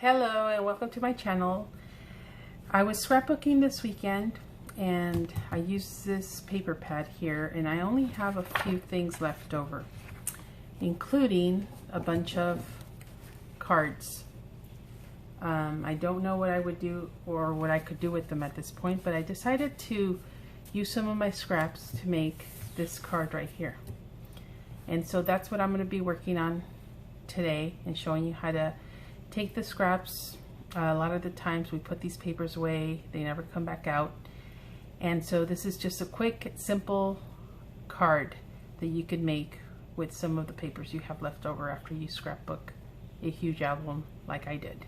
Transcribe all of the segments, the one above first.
Hello and welcome to my channel. I was scrapbooking this weekend and I used this paper pad here, and I only have a few things left over, including a bunch of cards. I don't know what I would do or what I could do with them at this point, but I decided to use some of my scraps to make this card right here. And so that's what I'm going to be working on today and showing you how to take the scraps. A lot of the times we put these papers away, they never come back out. And so this is just a quick, simple card that you could make with some of the papers you have left over after you scrapbook a huge album like I did.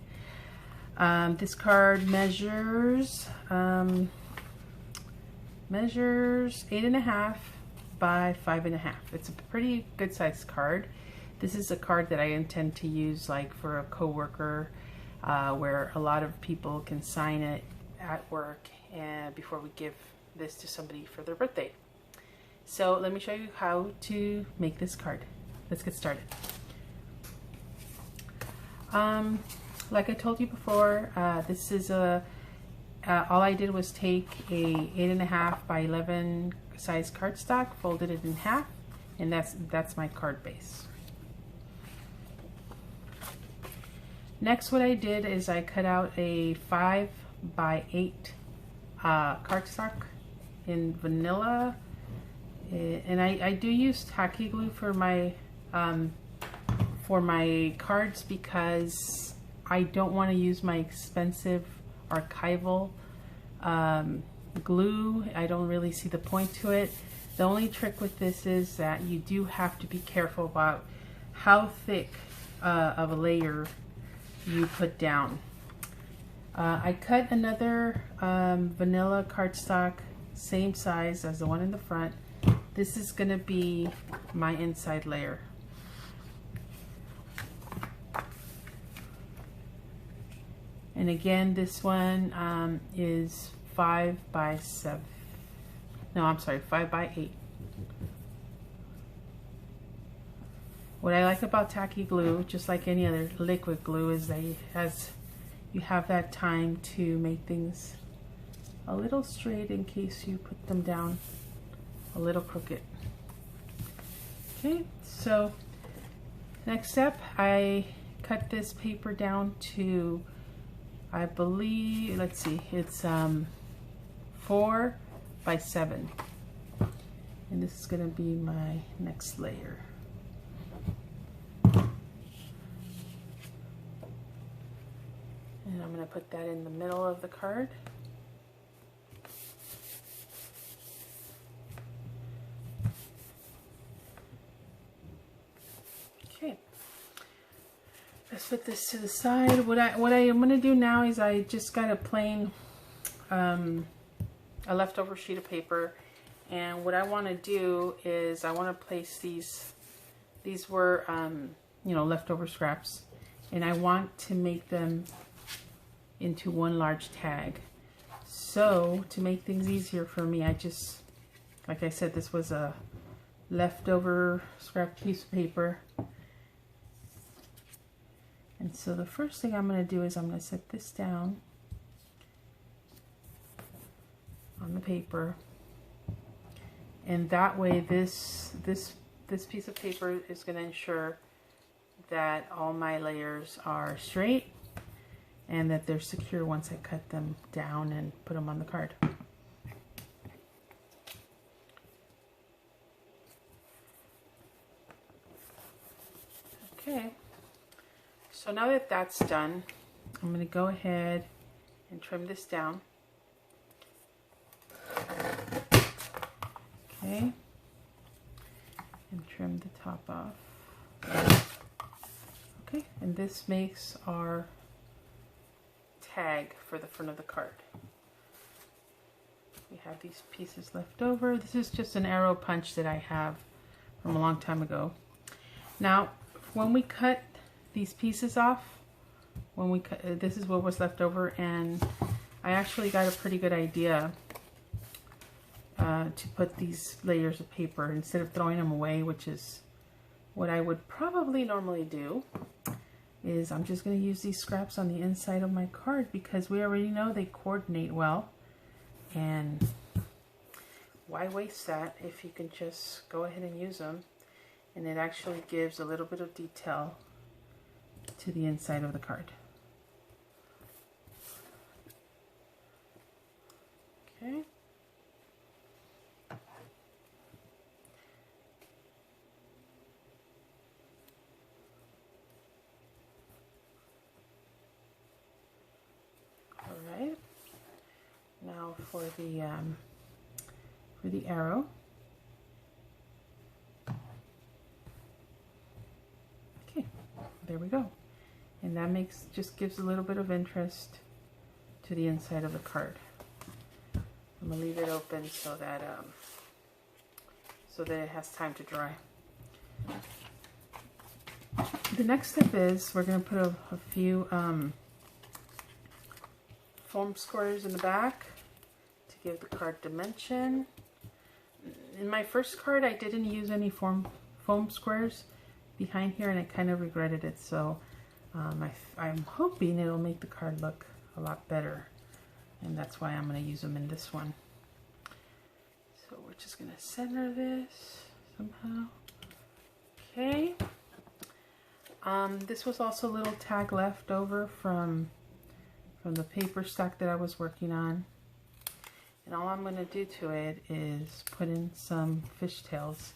This card measures 8.5 by 5.5. It's a pretty good sized card. This is a card that I intend to use like for a coworker, where a lot of people can sign it at work and before we give this to somebody for their birthday. So let me show you how to make this card. Let's get started. Like I told you before, this is all I did was take a 8.5 by 11 size cardstock, folded it in half, and that's my card base. Next, what I did is I cut out a 5 by 8 cardstock in vanilla, and I do use tacky glue for my cards because I don't want to use my expensive archival glue. I don't really see the point to it. The only trick with this is that you do have to be careful about how thick of a layer you put down. I cut another vanilla cardstock, same size as the one in the front. This is going to be my inside layer. And again, this one is 5 by 7. No, I'm sorry, 5 by 8. What I like about tacky glue, just like any other liquid glue, is that you have that time to make things a little straight in case you put them down a little crooked. Okay, so next step, I cut this paper down to, I believe, let's see, it's 4 by 7. And this is going to be my next layer. And I'm going to put that in the middle of the card. Okay. Let's put this to the side. What I am going to do now is I just got a plain, a leftover sheet of paper. And what I want to do is I want to place these were, you know, leftover scraps. And I want to make them into one large tag. So to make things easier for me, I just, like I said, this was a leftover scrap piece of paper. And so the first thing I'm going to do is I'm going to set this down on the paper, and that way this piece of paper is going to ensure that all my layers are straight and that they're secure once I cut them down and put them on the card. Okay, so now that that's done, I'm going to go ahead and trim this down. Okay, and trim the top off. Okay, and this makes our tag for the front of the card. We have these pieces left over. This is just an arrow punch that I have from a long time ago. Now, when we cut these pieces off, this is what was left over, and I actually got a pretty good idea to put these layers of paper instead of throwing them away, which is what I would probably normally do. is I'm just going to use these scraps on the inside of my card because we already know they coordinate well. And why waste that if you can just go ahead and use them? And it actually gives a little bit of detail to the inside of the card. Okay. All right. Now for the arrow. Okay, there we go. And that just gives a little bit of interest to the inside of the card. I'm gonna leave it open so that it has time to dry. The next step is we're gonna put a few foam squares in the back to give the card dimension. In my first card, I didn't use any foam squares behind here, and I kind of regretted it. So I'm hoping it'll make the card look a lot better. And that's why I'm going to use them in this one. So we're just going to center this somehow. Okay. This was also a little tag left over from the paper stack that I was working on. And all I'm going to do to it is put in some fishtails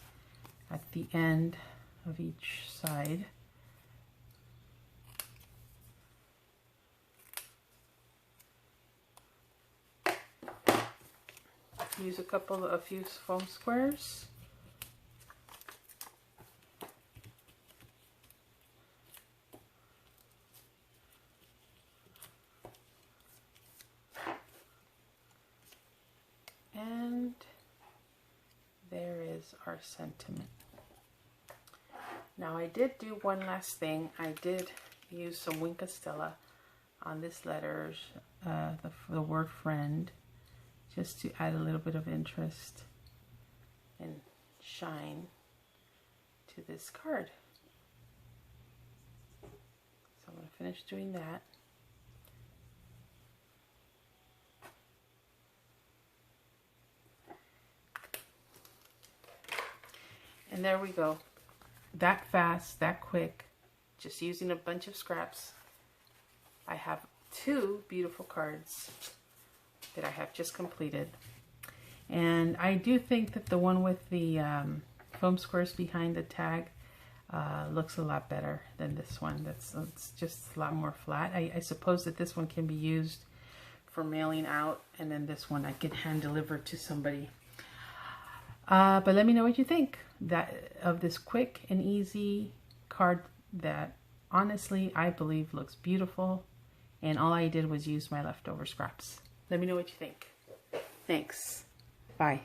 at the end of each side. Use a few foam squares. And there is our sentiment. Now I did do one last thing. I did use some Wink Stella on this letter, the word friend, just to add a little bit of interest and shine to this card. So I'm going to finish doing that. And there we go. That fast, that quick, just using a bunch of scraps. I have 2 beautiful cards that I have just completed. And I do think that the one with the foam squares behind the tag looks a lot better than this one. It's just a lot more flat. I suppose that this one can be used for mailing out, and then this one I can hand deliver to somebody. But let me know what you think of this quick and easy card that honestly I believe looks beautiful, and all I did was use my leftover scraps. Let me know what you think. Thanks. Bye.